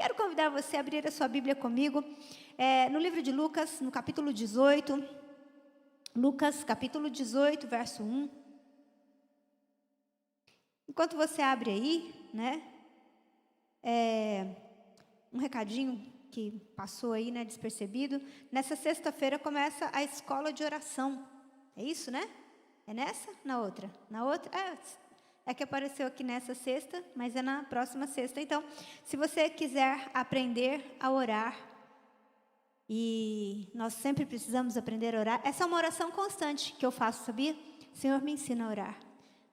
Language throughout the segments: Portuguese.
quero convidar você a abrir a sua Bíblia comigo, no livro de Lucas, no capítulo 18. Lucas, capítulo 18, verso 1. Enquanto você abre aí, né, um recadinho que passou aí, né, despercebido. Nessa sexta-feira começa a escola de oração. É isso, né? É nessa? Na outra? Na outra? É que apareceu aqui nessa sexta, mas é na próxima sexta. Então, se você quiser aprender a orar, e nós sempre precisamos aprender a orar, essa é uma oração constante que eu faço, sabia? Senhor, me ensina a orar,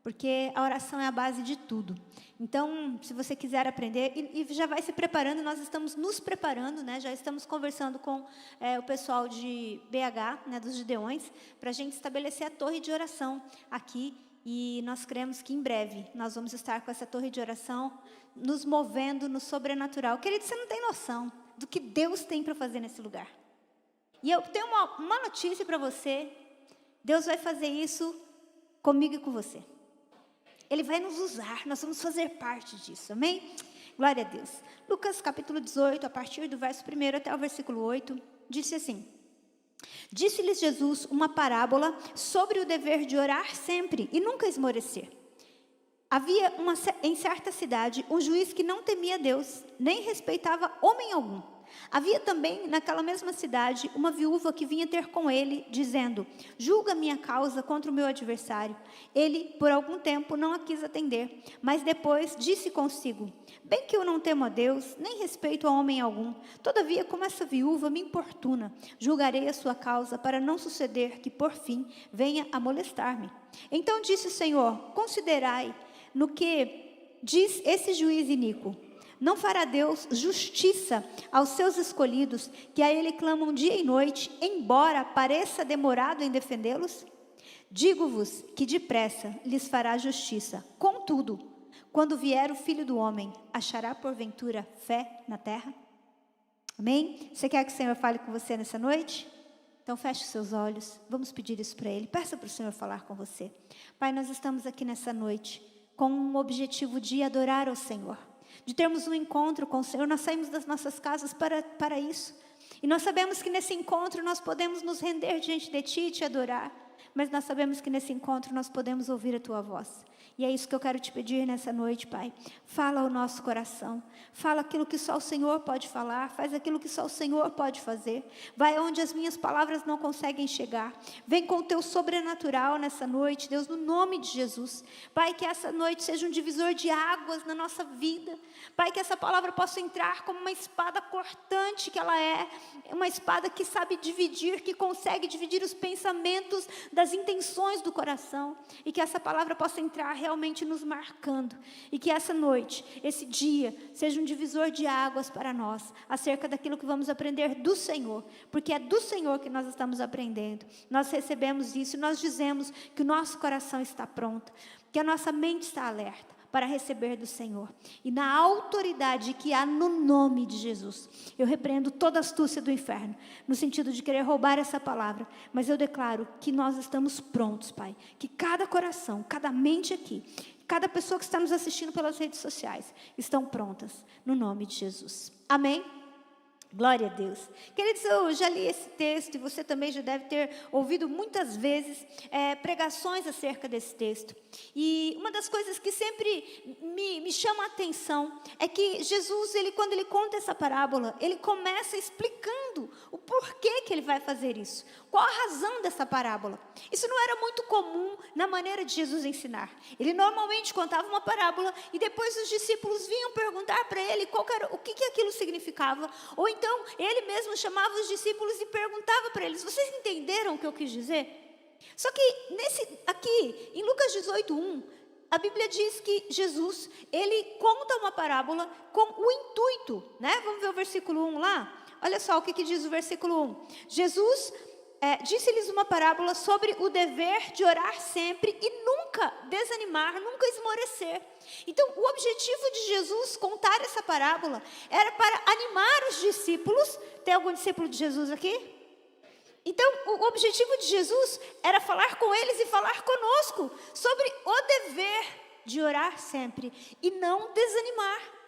porque a oração é a base de tudo. Então, se você quiser aprender, e já vai se preparando, nós estamos nos preparando, né? Já estamos conversando com o pessoal de BH, né, dos Gideões, para a gente estabelecer a torre de oração aqui. E nós cremos que em breve nós vamos estar com essa torre de oração, nos movendo no sobrenatural. Querido, você não tem noção do que Deus tem para fazer nesse lugar. E eu tenho uma notícia para você. Deus vai fazer isso comigo e com você. Ele vai nos usar, nós vamos fazer parte disso, amém? Glória a Deus. Lucas capítulo 18, a partir do verso 1 até o versículo 8, disse assim: Disse-lhes Jesus uma parábola sobre o dever de orar sempre e nunca esmorecer. Havia em certa cidade um juiz que não temia Deus, nem respeitava homem algum. Havia também naquela mesma cidade uma viúva que vinha ter com ele, dizendo: julga minha causa contra o meu adversário. Ele, por algum tempo, não a quis atender, mas depois disse consigo: bem que eu não temo a Deus, nem respeito a homem algum. Todavia, como essa viúva me importuna, julgarei a sua causa, para não suceder que, por fim, venha a molestar-me. Então disse o Senhor: considerai no que diz esse juiz iníquo. Não fará Deus justiça aos seus escolhidos, que a Ele clamam dia e noite, embora pareça demorado em defendê-los? Digo-vos que depressa lhes fará justiça. Contudo, quando vier o Filho do Homem, achará porventura fé na terra? Amém? Você quer que o Senhor fale com você nessa noite? Então feche os seus olhos, vamos pedir isso para Ele. Peça para o Senhor falar com você. Pai, nós estamos aqui nessa noite com o objetivo de adorar ao Senhor, de termos um encontro com o Senhor. Nós saímos das nossas casas para isso. E nós sabemos que nesse encontro nós podemos nos render diante de Ti e Te adorar. Mas nós sabemos que nesse encontro nós podemos ouvir a Tua voz. E é isso que eu quero te pedir nessa noite, Pai. Fala ao nosso coração. Fala aquilo que só o Senhor pode falar. Faz aquilo que só o Senhor pode fazer. Vai onde as minhas palavras não conseguem chegar. Vem com o Teu sobrenatural nessa noite, Deus, no nome de Jesus. Pai, que essa noite seja um divisor de águas na nossa vida. Pai, que essa palavra possa entrar como uma espada cortante que ela é. Uma espada que sabe dividir, que consegue dividir os pensamentos das intenções do coração. E que essa palavra possa entrar realmente nos marcando, e que essa noite, esse dia, seja um divisor de águas para nós, acerca daquilo que vamos aprender do Senhor, porque é do Senhor que nós estamos aprendendo. Nós recebemos isso, nós dizemos que o nosso coração está pronto, que a nossa mente está alerta para receber do Senhor. E na autoridade que há no nome de Jesus, eu repreendo toda astúcia do inferno, no sentido de querer roubar essa palavra. Mas eu declaro que nós estamos prontos, Pai. Que cada coração, cada mente aqui, cada pessoa que está nos assistindo pelas redes sociais, estão prontas, no nome de Jesus. Amém? Glória a Deus. Queridos, eu já li esse texto e você também já deve ter ouvido muitas vezes pregações acerca desse texto. E uma das coisas que sempre me chama a atenção é que Jesus, quando ele conta essa parábola, ele começa explicando o porquê que ele vai fazer isso. Qual a razão dessa parábola? Isso não era muito comum na maneira de Jesus ensinar. Ele normalmente contava uma parábola e depois os discípulos vinham perguntar para ele o que aquilo significava. Ou então ele mesmo chamava os discípulos e perguntava para eles: vocês entenderam o que eu quis dizer? Só que aqui em Lucas 18:1, a Bíblia diz que Jesus, ele conta uma parábola com o intuito, né? Vamos ver o versículo 1 lá? Olha só o que diz o versículo 1. Jesus disse-lhes uma parábola sobre o dever de orar sempre e nunca desanimar, nunca esmorecer. Então, o objetivo de Jesus contar essa parábola era para animar os discípulos. Tem algum discípulo de Jesus aqui? Então, o objetivo de Jesus era falar com eles e falar conosco sobre o dever de orar sempre e não desanimar.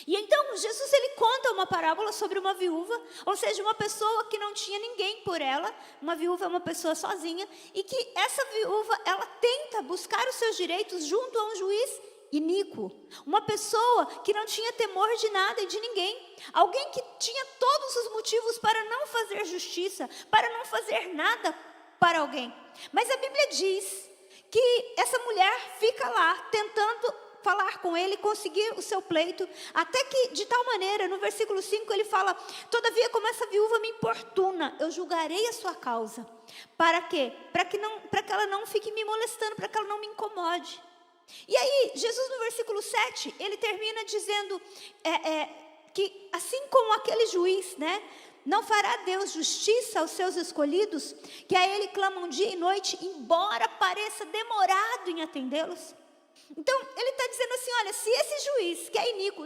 E então, Jesus, ele conta uma parábola sobre uma viúva, ou seja, uma pessoa que não tinha ninguém por ela. Uma viúva é uma pessoa sozinha, e que essa viúva, ela tenta buscar os seus direitos junto a um juiz iníquo, uma pessoa que não tinha temor de nada e de ninguém, alguém que tinha todos os motivos para não fazer justiça, para não fazer nada para alguém. Mas a Bíblia diz que essa mulher fica lá tentando falar com ele, conseguir o seu pleito, até que de tal maneira, no versículo 5 ele fala: todavia, como essa viúva me importuna, eu julgarei a sua causa. Para quê? Para que ela não fique me molestando, para que ela não me incomode. E aí, Jesus no versículo 7, ele termina dizendo que assim como aquele juiz, né, não fará Deus justiça aos seus escolhidos, que a ele clamam dia e noite, embora pareça demorado em atendê-los. Então, ele está dizendo assim: olha, se esse juiz que é iníquo,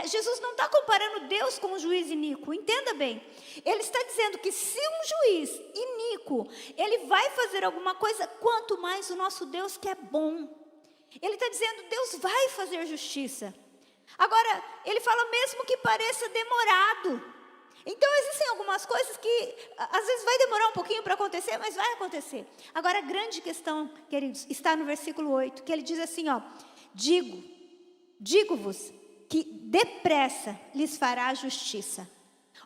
Jesus não está comparando Deus com um juiz iníquo, entenda bem. Ele está dizendo que se um juiz iníquo, ele vai fazer alguma coisa, quanto mais o nosso Deus que é bom. Ele está dizendo: Deus vai fazer justiça. Agora, ele fala mesmo que pareça demorado. Então, existem algumas coisas que, às vezes, vai demorar um pouquinho para acontecer, mas vai acontecer. Agora, a grande questão, queridos, está no versículo 8, que ele diz assim, ó: digo-vos que depressa lhes fará justiça.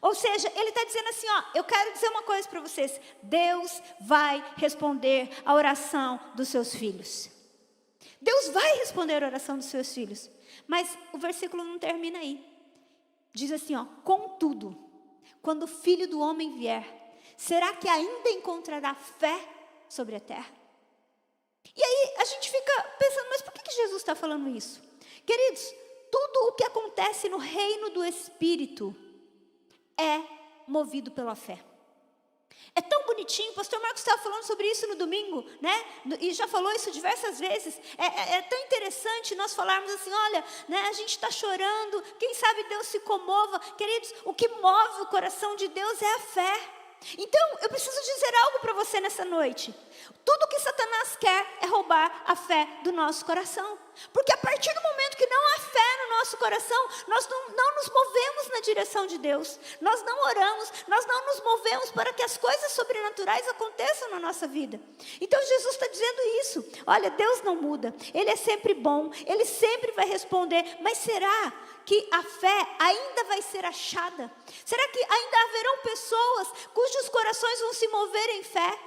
Ou seja, ele está dizendo assim, ó, eu quero dizer uma coisa para vocês: Deus vai responder a oração dos seus filhos. Deus vai responder a oração dos seus filhos. Mas o versículo não termina aí. Diz assim, ó: contudo, quando o Filho do Homem vier, será que ainda encontrará fé sobre a terra? E aí a gente fica pensando, mas por que Jesus está falando isso? Queridos, tudo o que acontece no reino do Espírito é movido pela fé. É tão bonitinho, o pastor Marcos estava falando sobre isso no domingo, né? E já falou isso diversas vezes. É tão interessante nós falarmos assim, olha, né, a gente está chorando, quem sabe Deus se comova. Queridos, o que move o coração de Deus é a fé. Então, eu preciso dizer algo para você nessa noite. Tudo que Satanás quer é roubar a fé do nosso coração. Porque a partir do momento que não há fé no nosso coração, nós não nos movemos na direção de Deus. Nós não oramos, nós não nos movemos para que as coisas sobrenaturais aconteçam na nossa vida. Então Jesus está dizendo isso. Olha, Deus não muda, Ele é sempre bom, Ele sempre vai responder. Mas será que a fé ainda vai ser achada? Será que ainda haverão pessoas cujos corações vão se mover em fé?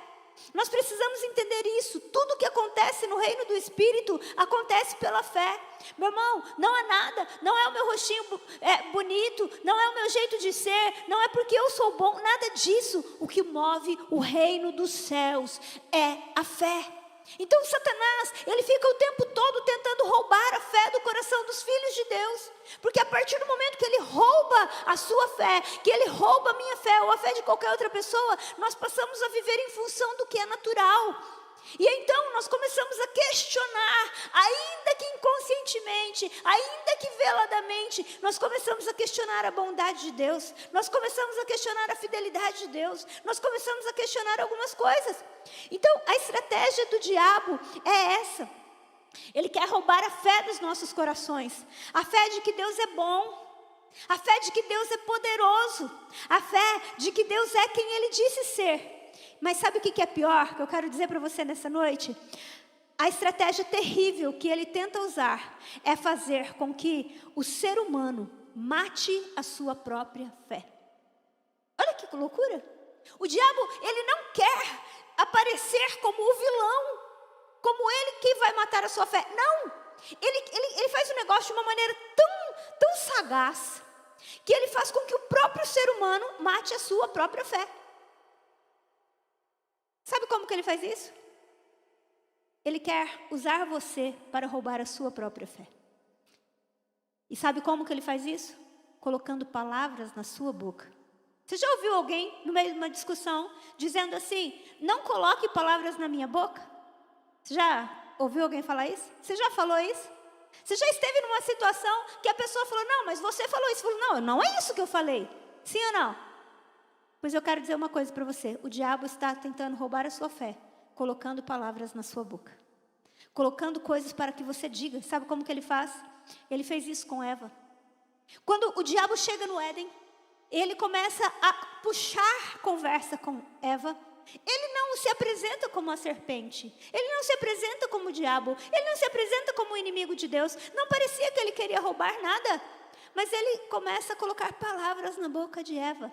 Nós precisamos entender isso. Tudo que acontece no reino do Espírito acontece pela fé. Meu irmão, não é nada, não é o meu rostinho bonito, não é o meu jeito de ser, não é porque eu sou bom, nada disso. O que move o reino dos céus é a fé. Então Satanás, ele fica o tempo todo tentando roubar a fé do coração dos filhos de Deus. Porque a partir do momento que ele rouba a sua fé, que ele rouba a minha fé ou a fé de qualquer outra pessoa, nós passamos a viver em função do que é natural. E então nós começamos a questionar, ainda que inconscientemente, ainda que veladamente, nós começamos a questionar a bondade de Deus, nós começamos a questionar a fidelidade de Deus, nós começamos a questionar algumas coisas. Então a estratégia do diabo é essa. Ele quer roubar a fé dos nossos corações, a fé de que Deus é bom, a fé de que Deus é poderoso, a fé de que Deus é quem Ele disse ser. Mas sabe o que é pior, que eu quero dizer para você nessa noite? A estratégia terrível que ele tenta usar é fazer com que o ser humano mate a sua própria fé. Olha que loucura! O diabo, ele não quer aparecer como o vilão, como ele que vai matar a sua fé. Não! Ele faz o negócio de uma maneira tão sagaz, que ele faz com que o próprio ser humano mate a sua própria fé. Sabe como que ele faz isso? Ele quer usar você para roubar a sua própria fé. E sabe como que ele faz isso? Colocando palavras na sua boca. Você já ouviu alguém, no meio de uma discussão, dizendo assim: não coloque palavras na minha boca? Você já ouviu alguém falar isso? Você já falou isso? Você já esteve numa situação que a pessoa falou: não, mas você falou isso. Falou: não é isso que eu falei. Sim ou não? Pois eu quero dizer uma coisa para você. O diabo está tentando roubar a sua fé, colocando palavras na sua boca, colocando coisas para que você diga. Sabe como que ele faz? Ele fez isso com Eva. Quando o diabo chega no Éden, ele começa a puxar conversa com Eva. Ele não se apresenta como a serpente, ele não se apresenta como o diabo, ele não se apresenta como o inimigo de Deus. Não parecia que ele queria roubar nada, mas ele começa a colocar palavras na boca de Eva.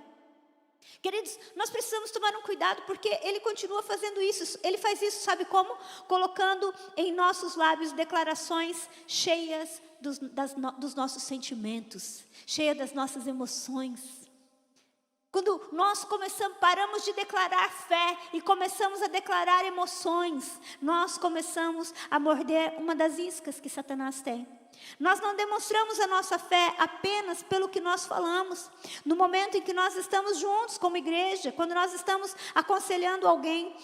Queridos, nós precisamos tomar um cuidado, porque ele continua fazendo isso. Ele faz isso, sabe como? Colocando em nossos lábios declarações cheias dos nossos sentimentos, cheias das nossas emoções. Quando nós paramos de declarar fé e começamos a declarar emoções, nós começamos a morder uma das iscas que Satanás tem. Nós não demonstramos a nossa fé apenas pelo que nós falamos. No momento em que nós estamos juntos como igreja, quando nós estamos aconselhando alguém,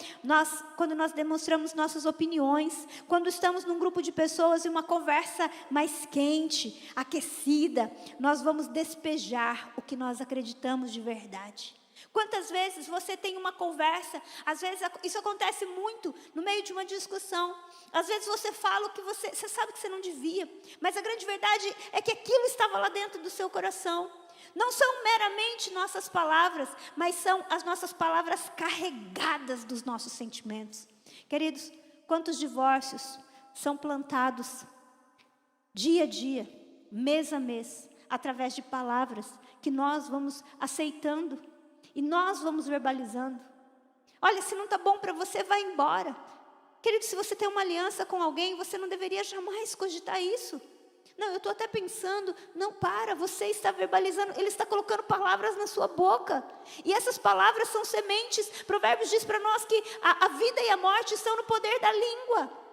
quando nós demonstramos nossas opiniões, quando estamos num grupo de pessoas e uma conversa mais quente, aquecida, nós vamos despejar o que nós acreditamos de verdade. Quantas vezes você tem uma conversa, às vezes isso acontece muito no meio de uma discussão. Às vezes você fala o que você sabe que você não devia, mas a grande verdade é que aquilo estava lá dentro do seu coração. Não são meramente nossas palavras, mas são as nossas palavras carregadas dos nossos sentimentos. Queridos, quantos divórcios são plantados dia a dia, mês a mês, através de palavras que nós vamos aceitando e nós vamos verbalizando. Olha, se não está bom para você, vai embora. Querido, se você tem uma aliança com alguém, você não deveria jamais cogitar isso. Não, eu estou até pensando, não, para, você está verbalizando, ele está colocando palavras na sua boca. E essas palavras são sementes. Provérbios diz para nós que a vida e a morte estão no poder da língua.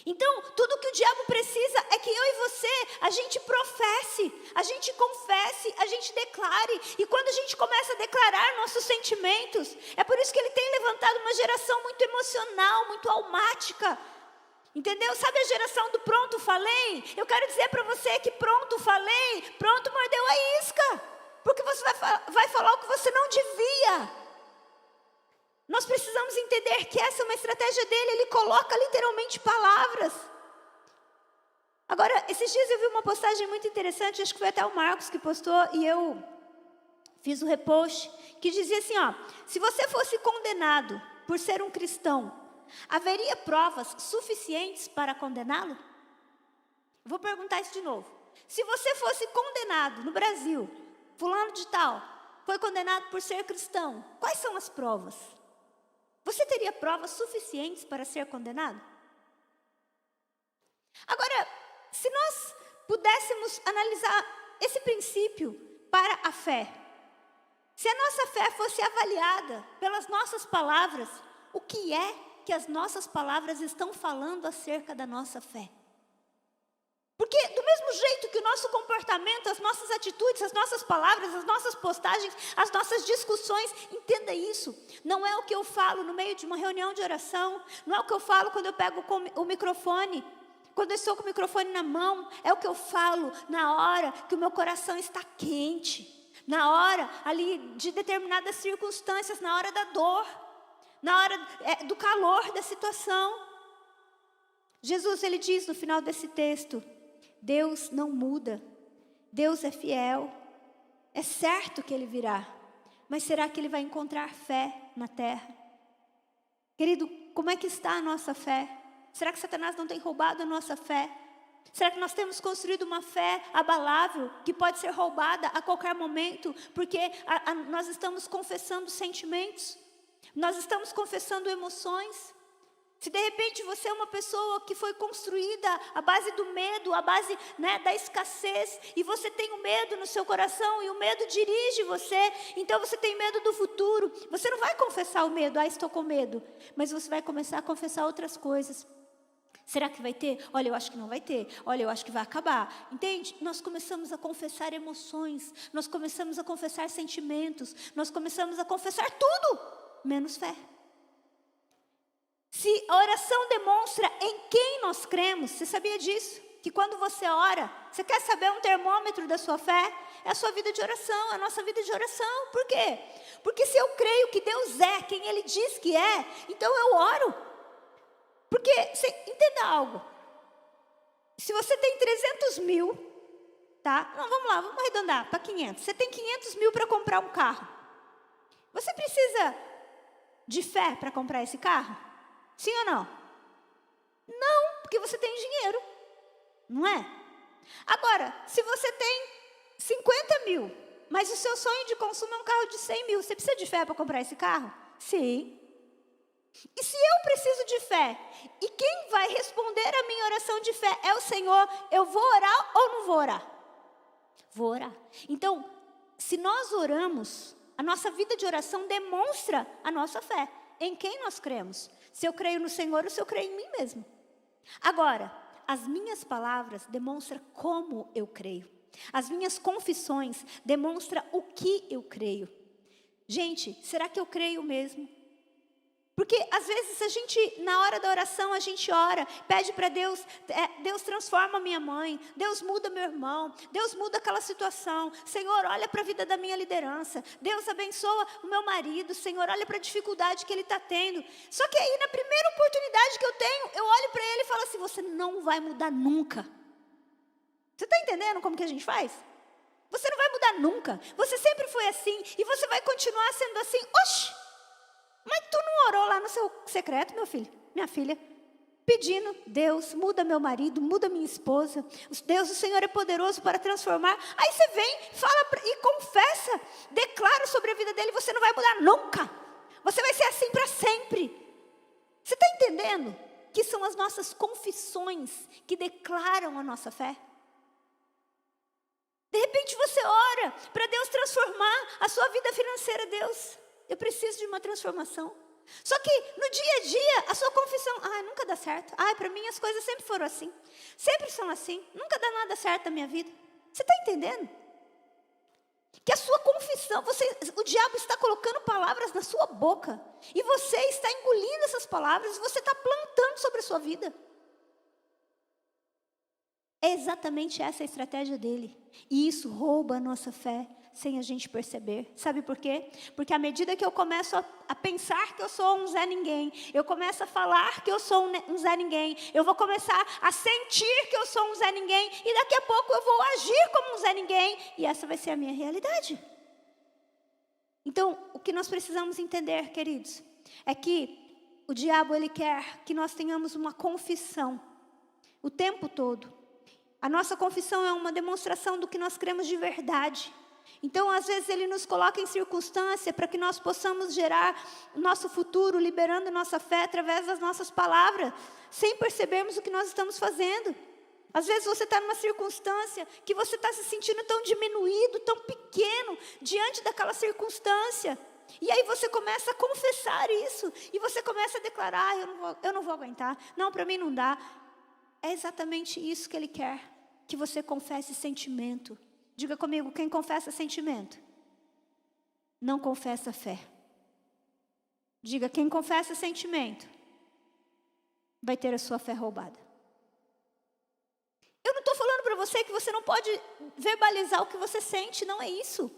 Então, tudo que o diabo precisa é que eu e você, a gente professe, a gente confesse, a gente declare. E quando a gente começa a declarar nossos sentimentos, é por isso que ele tem levantado uma geração muito emocional, muito almática. Entendeu? Sabe a geração do pronto falei? Eu quero dizer para você que pronto falei, pronto mordeu a isca. Porque você vai falar o que você não devia. Nós precisamos entender que essa é uma estratégia dele. Ele coloca literalmente palavras. Agora, esses dias eu vi uma postagem muito interessante. Acho que foi até o Marcos que postou. E eu fiz o repost. Que dizia assim, ó: se você fosse condenado por ser um cristão, haveria provas suficientes para condená-lo? Vou perguntar isso de novo. Se você fosse condenado no Brasil, fulano de tal foi condenado por ser cristão, quais são as provas? Você teria provas suficientes para ser condenado? Agora, se nós pudéssemos analisar esse princípio para a fé, se a nossa fé fosse avaliada pelas nossas palavras, o que é que as nossas palavras estão falando acerca da nossa fé? Porque do mesmo jeito que o nosso comportamento, as nossas atitudes, as nossas palavras, as nossas postagens, as nossas discussões, entenda isso, não é o que eu falo no meio de uma reunião de oração, não é o que eu falo quando eu pego o microfone, quando eu estou com o microfone na mão, é o que eu falo na hora que o meu coração está quente, na hora ali de determinadas circunstâncias, na hora da dor, na hora do calor da situação. Jesus, ele diz no final desse texto: Deus não muda, Deus é fiel, é certo que Ele virá, mas será que Ele vai encontrar fé na terra? Querido, como é que está a nossa fé? Será que Satanás não tem roubado a nossa fé? Será que nós temos construído uma fé abalável, que pode ser roubada a qualquer momento, porque nós estamos confessando sentimentos, nós estamos confessando emoções? Se de repente você é uma pessoa que foi construída à base do medo, à base, da escassez, e você tem o medo no seu coração, e o medo dirige você, então você tem medo do futuro, você não vai confessar o medo, estou com medo, mas você vai começar a confessar outras coisas. Será que vai ter? Olha, eu acho que não vai ter. Olha, eu acho que vai acabar. Entende? Nós começamos a confessar emoções, nós começamos a confessar sentimentos, nós começamos a confessar tudo, menos fé. Se a oração demonstra em quem nós cremos, você sabia disso? Que quando você ora, você quer saber um termômetro da sua fé? É a sua vida de oração, é a nossa vida de oração. Por quê? Porque se eu creio que Deus é quem Ele diz que é, então eu oro. Porque, entenda algo. Se você tem 300 mil, tá? Não, vamos lá, vamos arredondar para 500. Você tem 500 mil para comprar um carro. Você precisa de fé para comprar esse carro? Sim ou não? Não, porque você tem dinheiro, não é? Agora, se você tem 50 mil, mas o seu sonho de consumo é um carro de 100 mil, você precisa de fé para comprar esse carro? Sim. E se eu preciso de fé, e quem vai responder a minha oração de fé é o Senhor, eu vou orar ou não vou orar? Vou orar. Então, se nós oramos, a nossa vida de oração demonstra a nossa fé. Em quem nós cremos? Se eu creio no Senhor ou se eu creio em mim mesmo. Agora, as minhas palavras demonstram como eu creio. As minhas confissões demonstram o que eu creio. Gente, será que eu creio mesmo? Porque às vezes a gente, na hora da oração, a gente ora, pede para Deus, Deus transforma minha mãe, Deus muda meu irmão, Deus muda aquela situação, Senhor, olha para a vida da minha liderança, Deus abençoa o meu marido, Senhor, olha para a dificuldade que ele está tendo. Só que aí, na primeira oportunidade que eu tenho, eu olho para ele e falo assim, você não vai mudar nunca. Você está entendendo como que a gente faz? Você não vai mudar nunca, você sempre foi assim, e você vai continuar sendo assim. Oxi! Mas tu não orou lá no seu secreto, meu filho, minha filha, pedindo, Deus, muda meu marido, muda minha esposa, Deus, o Senhor é poderoso para transformar. Aí você vem, fala e confessa, declara sobre a vida dele, você não vai mudar nunca, você vai ser assim para sempre. Você está entendendo que são as nossas confissões que declaram a nossa fé? De repente você ora para Deus transformar a sua vida financeira. Deus, eu preciso de uma transformação. Só que no dia a dia, a sua confissão, nunca dá certo. Para mim as coisas sempre foram assim. Sempre são assim. Nunca dá nada certo na minha vida. Você está entendendo? Que a sua confissão, o diabo está colocando palavras na sua boca. E você está engolindo essas palavras. E você está plantando sobre a sua vida. É exatamente essa a estratégia dele. E isso rouba a nossa fé sem a gente perceber. Sabe por quê? Porque à medida que eu começo a pensar que eu sou um Zé Ninguém, eu começo a falar que eu sou um Zé Ninguém, eu vou começar a sentir que eu sou um Zé Ninguém, e daqui a pouco eu vou agir como um Zé Ninguém, e essa vai ser a minha realidade. Então, o que nós precisamos entender, queridos, é que o diabo, ele quer que nós tenhamos uma confissão o tempo todo. A nossa confissão é uma demonstração do que nós cremos de verdade. Então, às vezes, ele nos coloca em circunstância para que nós possamos gerar o nosso futuro, liberando nossa fé através das nossas palavras, sem percebermos o que nós estamos fazendo. Às vezes, você está numa circunstância que você está se sentindo tão diminuído, tão pequeno, diante daquela circunstância. E aí você começa a confessar isso, e você começa a declarar, eu não vou aguentar, não, para mim não dá. É exatamente isso que ele quer, que você confesse sentimento. Diga comigo, quem confessa sentimento, não confessa fé. Diga, quem confessa sentimento, vai ter a sua fé roubada. Eu não estou falando para você que você não pode verbalizar o que você sente, não é isso.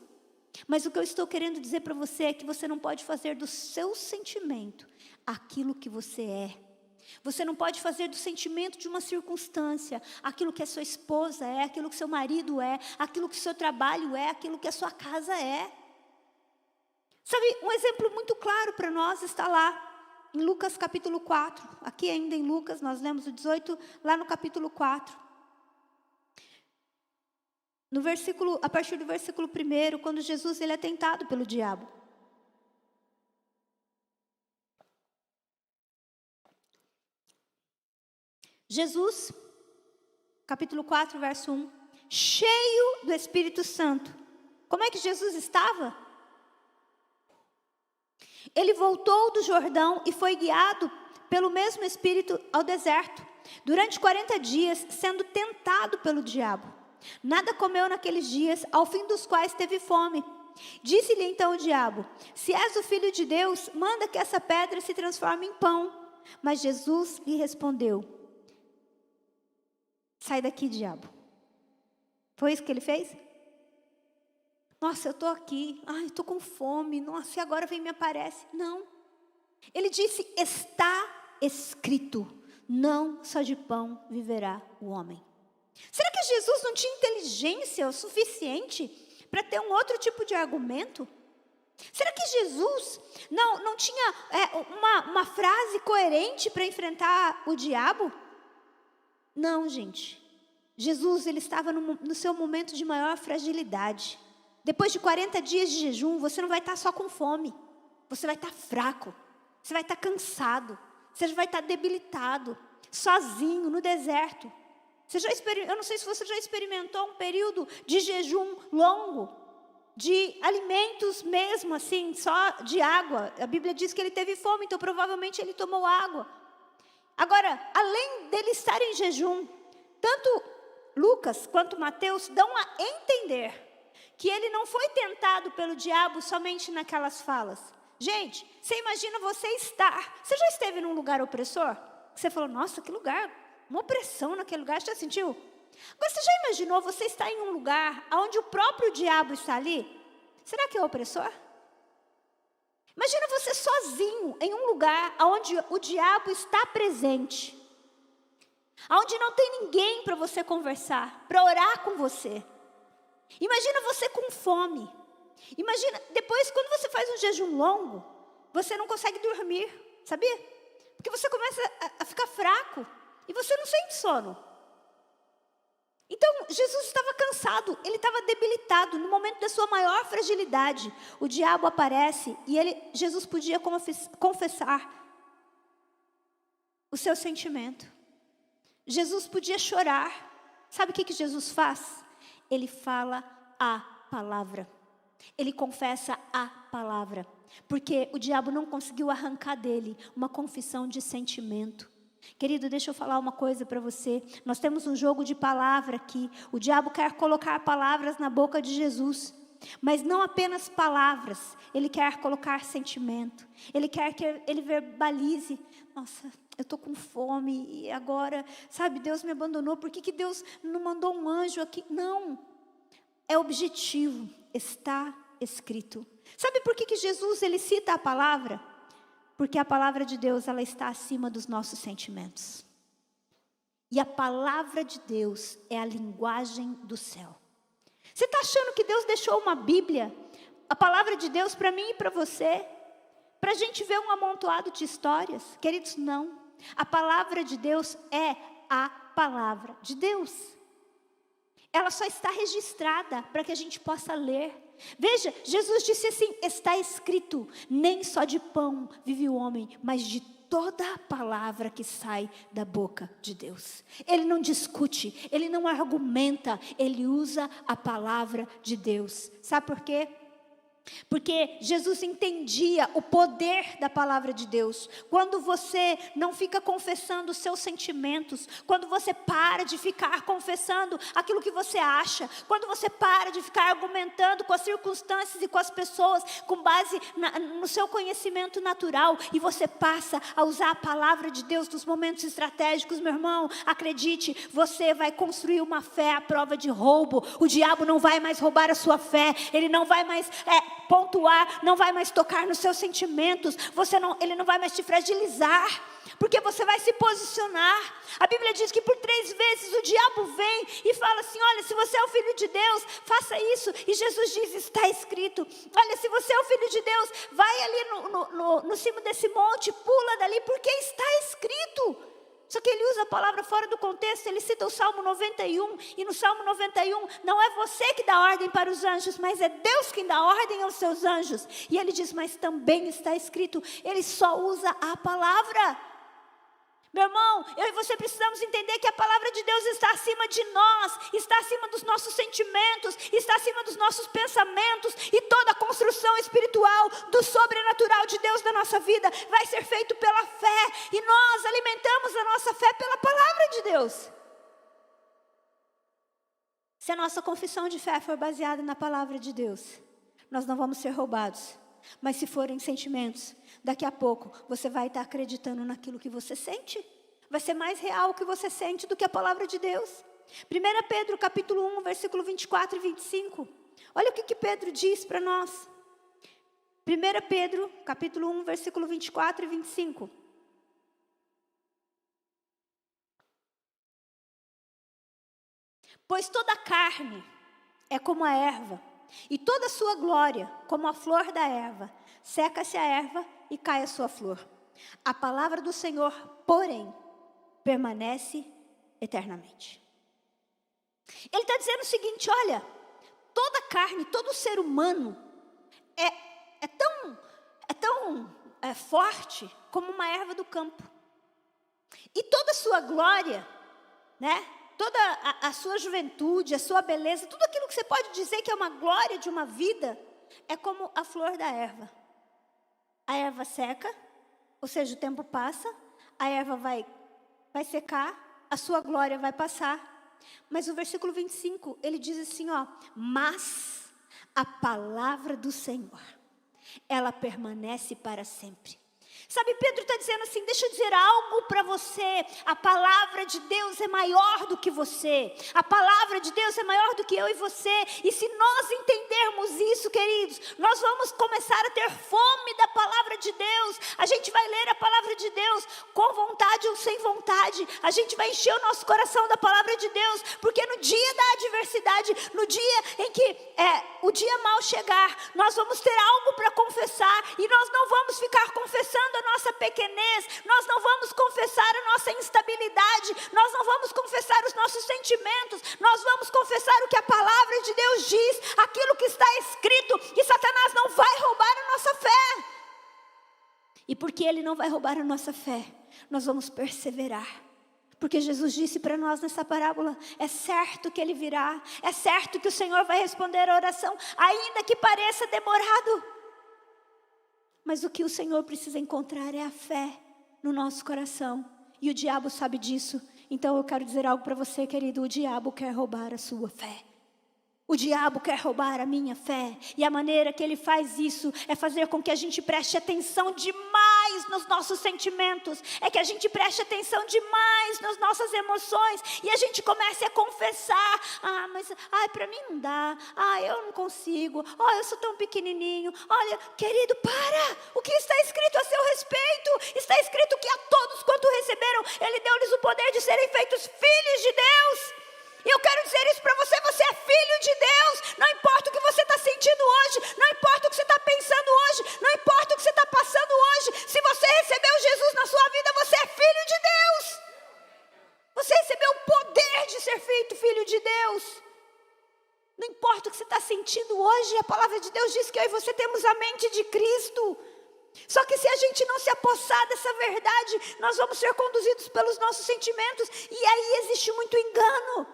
Mas o que eu estou querendo dizer para você é que você não pode fazer do seu sentimento aquilo que você é. Você não pode fazer do sentimento de uma circunstância aquilo que a sua esposa é, aquilo que seu marido é, aquilo que o seu trabalho é, aquilo que a sua casa é. Sabe, um exemplo muito claro para nós está lá em Lucas capítulo 4. Aqui ainda em Lucas, nós lemos o 18, lá no capítulo 4. A partir do versículo 1, quando Jesus ele é tentado pelo diabo. Jesus, capítulo 4, verso 1, cheio do Espírito Santo. Como é que Jesus estava? Ele voltou do Jordão e foi guiado pelo mesmo Espírito ao deserto, durante 40 dias, sendo tentado pelo diabo. Nada comeu naqueles dias, ao fim dos quais teve fome. Disse-lhe então o diabo, se és o Filho de Deus, manda que essa pedra se transforme em pão. Mas Jesus lhe respondeu, sai daqui, diabo. Foi isso que ele fez? Nossa, eu estou aqui, estou com fome, nossa, e agora vem e me aparece. Não. Ele disse, está escrito, não só de pão viverá o homem. Será que a Jesus não tinha inteligência o suficiente para ter um outro tipo de argumento? Será que Jesus não tinha uma frase coerente para enfrentar o diabo? Não, gente. Jesus, ele estava no seu momento de maior fragilidade. Depois de 40 dias de jejum, você não vai estar só com fome. Você vai estar fraco. Você vai estar cansado. Você vai estar debilitado. Sozinho, no deserto. Eu não sei se você já experimentou um período de jejum longo. De alimentos mesmo, assim, só de água. A Bíblia diz que ele teve fome, então provavelmente ele tomou água. Agora, além dele estar em jejum, tanto Lucas quanto Mateus dão a entender que ele não foi tentado pelo diabo somente naquelas falas. Gente, você imagina você já esteve num lugar opressor? Você falou, nossa, que lugar, uma opressão naquele lugar, você já sentiu? Agora, você já imaginou você estar em um lugar onde o próprio diabo está ali? Será que é opressor? Imagina você sozinho em um lugar onde o diabo está presente. Onde não tem ninguém para você conversar, para orar com você. Imagina você com fome. Imagina, depois quando você faz um jejum longo, você não consegue dormir, sabia? Porque você começa a ficar fraco e você não sente sono. Então, Jesus estava cansado, ele estava debilitado, no momento da sua maior fragilidade. O diabo aparece e Jesus podia confessar o seu sentimento. Jesus podia chorar. Sabe o que Jesus faz? Ele fala a palavra. Ele confessa a palavra. Porque o diabo não conseguiu arrancar dele uma confissão de sentimento. Querido, deixa eu falar uma coisa para você. Nós temos um jogo de palavra aqui. O diabo quer colocar palavras na boca de Jesus. Mas não apenas palavras. Ele quer colocar sentimento. Ele quer que ele verbalize. Nossa, eu estou com fome e agora, sabe, Deus me abandonou. Por que Deus não mandou um anjo aqui? Não. É objetivo. Está escrito. Sabe por que Jesus ele cita a palavra? Porque a palavra de Deus, ela está acima dos nossos sentimentos. E a palavra de Deus é a linguagem do céu. Você está achando que Deus deixou uma Bíblia, a palavra de Deus para mim e para você, para a gente ver um amontoado de histórias? Queridos, não. A palavra de Deus é a palavra de Deus. Ela só está registrada para que a gente possa ler. Veja, Jesus disse assim, está escrito, nem só de pão vive o homem, mas de toda a palavra que sai da boca de Deus. Ele não discute, ele não argumenta, ele usa a palavra de Deus. Sabe por quê? Porque Jesus entendia o poder da palavra de Deus. Quando você não fica confessando os seus sentimentos, quando você para de ficar confessando aquilo que você acha, quando você para de ficar argumentando com as circunstâncias e com as pessoas, com base no seu conhecimento natural, e você passa a usar a palavra de Deus nos momentos estratégicos, meu irmão, acredite, você vai construir uma fé à prova de roubo. O diabo não vai mais roubar a sua fé, ele não vai mais pontuar, não vai mais tocar nos seus sentimentos, ele não vai mais te fragilizar, porque você vai se posicionar. A Bíblia diz que por 3 vezes o diabo vem e fala assim, olha, se você é o Filho de Deus, faça isso, e Jesus diz, está escrito. Olha, se você é o Filho de Deus, vai ali no cimo desse monte, pula dali, porque está escrito. Só que ele usa a palavra fora do contexto, ele cita o Salmo 91, e no Salmo 91, não é você que dá ordem para os anjos, mas é Deus quem dá ordem aos seus anjos. E ele diz, mas também está escrito, ele só usa a palavra. Meu irmão, eu e você precisamos entender que a palavra de Deus está acima de nós, está acima dos nossos sentimentos, está acima dos nossos pensamentos, e toda a construção espiritual do sobrenatural de Deus na nossa vida vai ser feito pela fé, e nós alimentamos a nossa fé pela palavra de Deus. Se a nossa confissão de fé for baseada na palavra de Deus, nós não vamos ser roubados. Mas se forem sentimentos, daqui a pouco você vai estar acreditando naquilo que você sente. Vai ser mais real o que você sente do que a palavra de Deus. 1 Pedro capítulo 1, versículo 24 e 25. Olha o que Pedro diz para nós. 1 Pedro capítulo 1, versículo 24 e 25. Pois toda a carne é como a erva, e toda a sua glória como a flor da erva. Seca-se a erva e cai a sua flor. A palavra do Senhor, porém, permanece eternamente. Ele está dizendo o seguinte: olha, toda carne, todo ser humano é tão forte como uma erva do campo. E toda a sua glória, né? Toda a sua juventude, a sua beleza, tudo aquilo que você pode dizer que é uma glória de uma vida, é como a flor da erva. A erva seca, ou seja, o tempo passa, a erva vai secar, a sua glória vai passar. Mas o versículo 25, ele diz assim, ó: mas a palavra do Senhor, ela permanece para sempre. Sabe, Pedro está dizendo assim: deixa eu dizer algo para você. A palavra de Deus é maior do que você. A palavra de Deus é maior do que eu e você. E se nós entendermos isso, queridos, nós vamos começar a ter fome da palavra de Deus. A gente vai ler a palavra de Deus com vontade ou sem vontade. A gente vai encher o nosso coração da palavra de Deus, porque no dia da adversidade, no dia em que o dia mal chegar, nós vamos ter algo para confessar. E nós não vamos ficar confessando a nossa pequenez, nós não vamos confessar a nossa instabilidade, nós não vamos confessar os nossos sentimentos, nós vamos confessar o que a palavra de Deus diz, aquilo que está escrito, e Satanás não vai roubar a nossa fé. E porque ele não vai roubar a nossa fé, nós vamos perseverar. Porque Jesus disse para nós nessa parábola: é certo que ele virá, é certo que o Senhor vai responder a oração, ainda que pareça demorado. Mas o que o Senhor precisa encontrar é a fé no nosso coração. E o diabo sabe disso. Então eu quero dizer algo para você, querido: o diabo quer roubar a sua fé. O diabo quer roubar a minha fé. E a maneira que ele faz isso é fazer com que a gente preste atenção demais nos nossos sentimentos. É que a gente preste atenção demais nas nossas emoções. E a gente comece a confessar: mas para mim não dá. Eu não consigo. Eu sou tão pequenininho. Olha, querido, para. O que está escrito a seu respeito? Está escrito que a todos quanto receberam, ele deu-lhes o poder de serem feitos filhos de Deus. E eu quero dizer isso para você: você é filho de Deus. Não importa o que você está sentindo hoje, não importa o que você está pensando hoje, não importa o que você está passando hoje. Se você recebeu Jesus na sua vida, você é filho de Deus. Você recebeu o poder de ser feito filho de Deus. Não importa o que você está sentindo hoje, a palavra de Deus diz que eu e você temos a mente de Cristo. Só que se a gente não se apossar dessa verdade, nós vamos ser conduzidos pelos nossos sentimentos. E aí existe muito engano.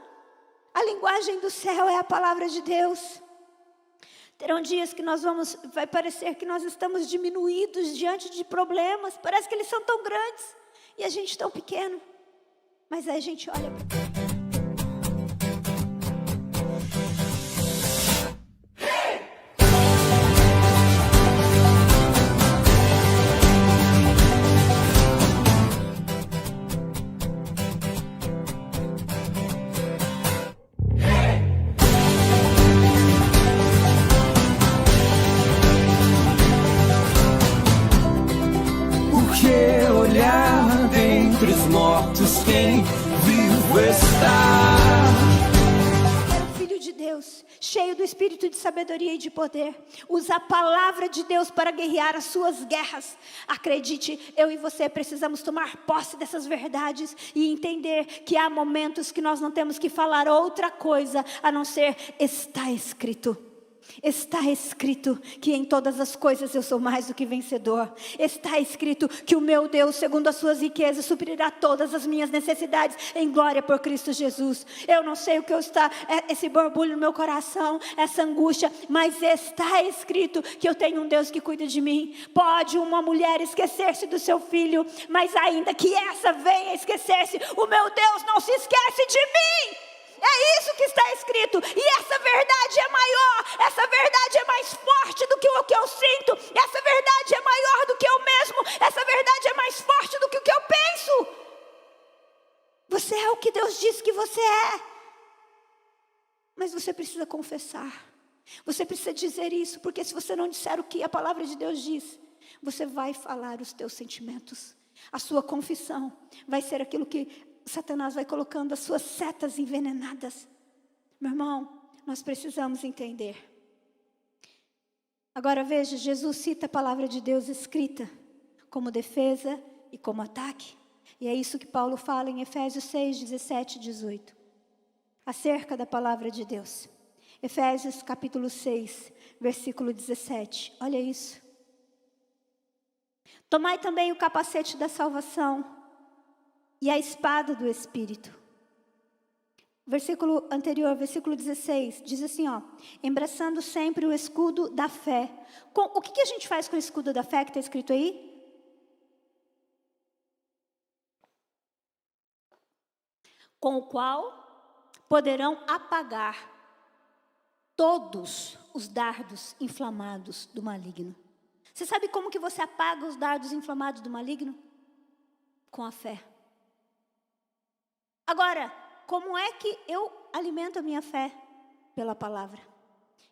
A linguagem do céu é a palavra de Deus. Terão dias que vai parecer que nós estamos diminuídos diante de problemas. Parece que eles são tão grandes e a gente tão pequeno. Mas aí a gente olha para quem vivo está. Era o Filho de Deus, cheio do Espírito de sabedoria e de poder. Usa a palavra de Deus para guerrear as suas guerras. Acredite, eu e você precisamos tomar posse dessas verdades e entender que há momentos que nós não temos que falar outra coisa a não ser: está escrito. Está escrito que em todas as coisas eu sou mais do que vencedor. Está escrito que o meu Deus, segundo as suas riquezas, suprirá todas as minhas necessidades em glória por Cristo Jesus. Eu não sei o que está, esse borbulho no meu coração, essa angústia, mas está escrito que eu tenho um Deus que cuida de mim. Pode uma mulher esquecer-se do seu filho, mas ainda que essa venha esquecer-se, o meu Deus não se esquece de mim. É isso que está escrito. E essa verdade é maior. Essa verdade é mais forte do que o que eu sinto. Essa verdade é maior do que eu mesmo. Essa verdade é mais forte do que o que eu penso. Você é o que Deus diz que você é. Mas você precisa confessar. Você precisa dizer isso. Porque se você não disser o que a palavra de Deus diz, você vai falar os teus sentimentos. A sua confissão vai ser aquilo que Satanás vai colocando as suas setas envenenadas. Meu irmão, nós precisamos entender. Agora veja, Jesus cita a palavra de Deus escrita como defesa e como ataque. E é isso que Paulo fala em Efésios 6, 17 e 18. Acerca da palavra de Deus. Efésios capítulo 6, versículo 17. Olha isso. Tomai também o capacete da salvação e a espada do Espírito. Versículo anterior, versículo 16, diz assim, ó. Embraçando sempre o escudo da fé. O que a gente faz com o escudo da fé que está escrito aí? Com o qual poderão apagar todos os dardos inflamados do maligno. Você sabe como que você apaga os dardos inflamados do maligno? Com a fé. Agora, como é que eu alimento a minha fé? Pela palavra.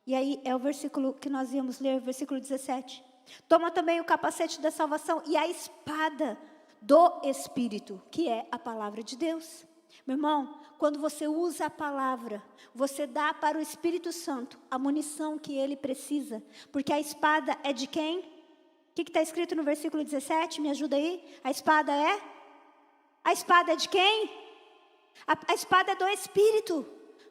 E aí é o versículo que nós íamos ler, versículo 17. Toma também o capacete da salvação e a espada do Espírito, que é a palavra de Deus. Meu irmão, quando você usa a palavra, você dá para o Espírito Santo a munição que ele precisa. Porque a espada é de quem? O que está escrito no versículo 17? Me ajuda aí. A espada é? A espada é de quem? A espada é do Espírito.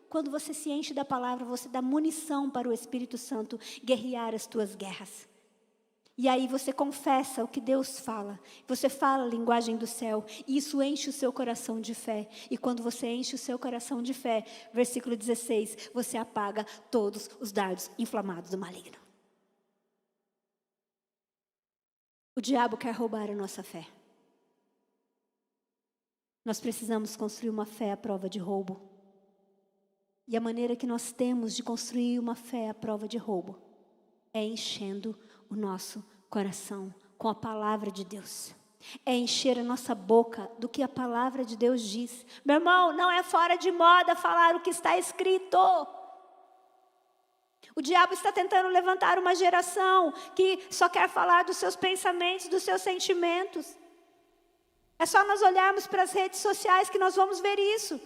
Quando você se enche da palavra, você dá munição para o Espírito Santo guerrear as tuas guerras. E aí você confessa o que Deus fala. Você fala a linguagem do céu. E isso enche o seu coração de fé. E quando você enche o seu coração de fé, versículo 16, você apaga todos os dardos inflamados do maligno. O diabo quer roubar a nossa fé. Nós precisamos construir uma fé à prova de roubo. E a maneira que nós temos de construir uma fé à prova de roubo é enchendo o nosso coração com a palavra de Deus. É encher a nossa boca do que a palavra de Deus diz. Meu irmão, não é fora de moda falar o que está escrito. O diabo está tentando levantar uma geração que só quer falar dos seus pensamentos, dos seus sentimentos. É só nós olharmos para as redes sociais que nós vamos ver isso.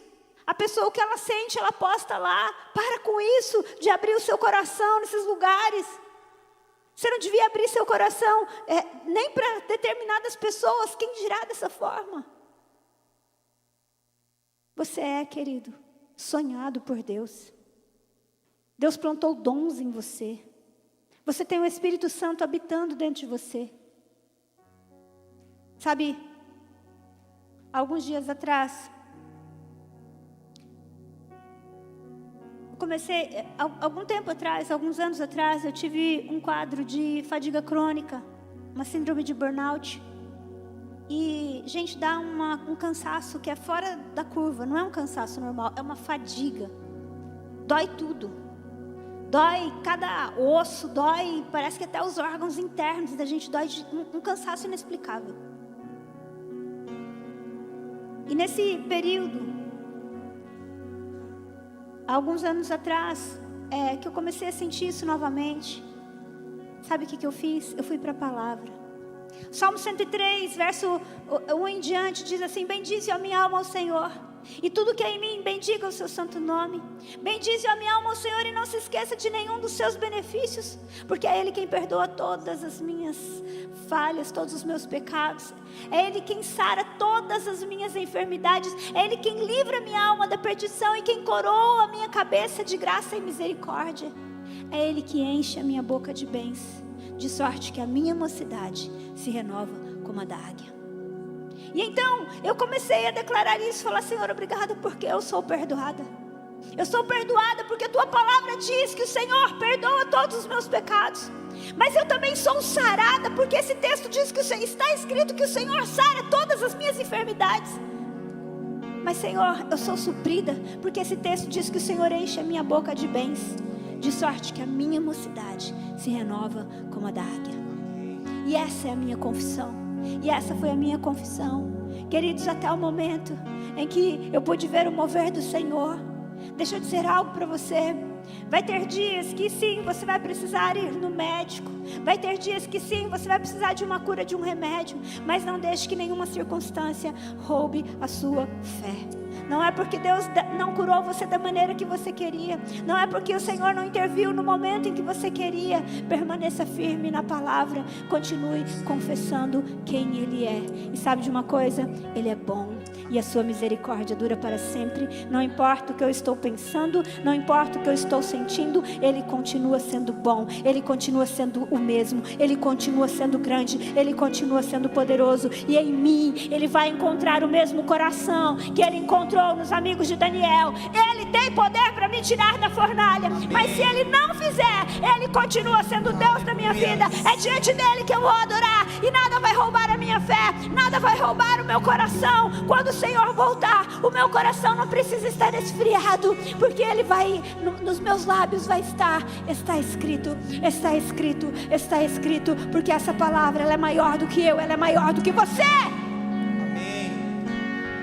A pessoa, o que ela sente, ela posta lá. Para com isso de abrir o seu coração nesses lugares. Você não devia abrir seu coração nem para determinadas pessoas. Quem dirá dessa forma? Você é, querido, sonhado por Deus. Deus plantou dons em você. Você tem o Espírito Santo habitando dentro de você. Sabe, alguns dias atrás, algum tempo atrás, alguns anos atrás, eu tive um quadro de fadiga crônica, uma síndrome de burnout. E, gente, dá um cansaço que é fora da curva, não é um cansaço normal, é uma fadiga. Dói tudo. Dói cada osso, dói, parece que até os órgãos internos da gente dói de um cansaço inexplicável. E nesse período, alguns anos atrás, que eu comecei a sentir isso novamente. Sabe o que eu fiz? Eu fui para a palavra. Salmo 103, verso 1 em diante, diz assim: bendize a minha alma ao Senhor, e tudo que é em mim, bendiga o seu santo nome. Bendize a minha alma ao Senhor, e não se esqueça de nenhum dos seus benefícios, porque é Ele quem perdoa todas as minhas falhas, todos os meus pecados. É Ele quem sara todas as minhas enfermidades. É Ele quem livra minha alma da perdição e quem coroa a minha cabeça de graça e misericórdia. É Ele que enche a minha boca de bens, de sorte que a minha mocidade se renova como a da águia. E então eu comecei a declarar isso, falar: Senhor, obrigada porque eu sou perdoada. Eu sou perdoada porque a tua palavra diz que o Senhor perdoa todos os meus pecados. Mas eu também sou sarada porque esse texto diz que está escrito que o Senhor sara todas as minhas enfermidades. Mas, Senhor, eu sou suprida porque esse texto diz que o Senhor enche a minha boca de bens, de sorte que a minha mocidade se renova como a da águia. E essa é a minha confissão. E essa foi a minha confissão. Queridos, até o momento em que eu pude ver o mover do Senhor. Deixa eu dizer algo para você. Vai ter dias que sim, você vai precisar ir no médico. Vai ter dias que sim, você vai precisar de uma cura, de um remédio. Mas não deixe que nenhuma circunstância roube a sua fé. Não é porque Deus não curou você da maneira que você queria. Não é porque o Senhor não interviu no momento em que você queria. Permaneça firme na palavra. Continue confessando quem Ele é. E sabe de uma coisa? Ele é bom. E a sua misericórdia dura para sempre. Não importa o que eu estou pensando, não importa o que eu estou sentindo, Ele continua sendo bom. Ele continua sendo o mesmo. Ele continua sendo grande. Ele continua sendo poderoso. E em mim, Ele vai encontrar o mesmo coração que Ele encontrou nos amigos de Daniel. Ele tem poder para me tirar da fornalha, mas se Ele não fizer, Ele continua sendo Deus da minha vida. É diante dEle que eu vou adorar, e nada vai roubar a minha fé, nada vai roubar o meu coração. Quando o Senhor voltar, o meu coração não precisa estar esfriado, porque Ele vai, nos meus lábios vai estar, está escrito, está escrito, está escrito, porque essa palavra, ela é maior do que eu, ela é maior do que você.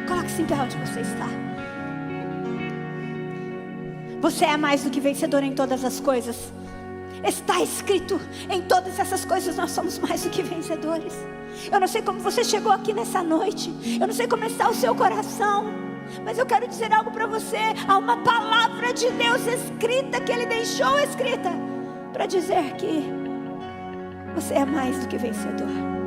Coloque-se em pé onde você está. Você é mais do que vencedor em todas as coisas. Está escrito, em todas essas coisas nós somos mais do que vencedores. Eu não sei como você chegou aqui nessa noite. Eu não sei como está o seu coração, mas eu quero dizer algo para você. Há uma palavra de Deus escrita, que Ele deixou escrita, para dizer que você é mais do que vencedor.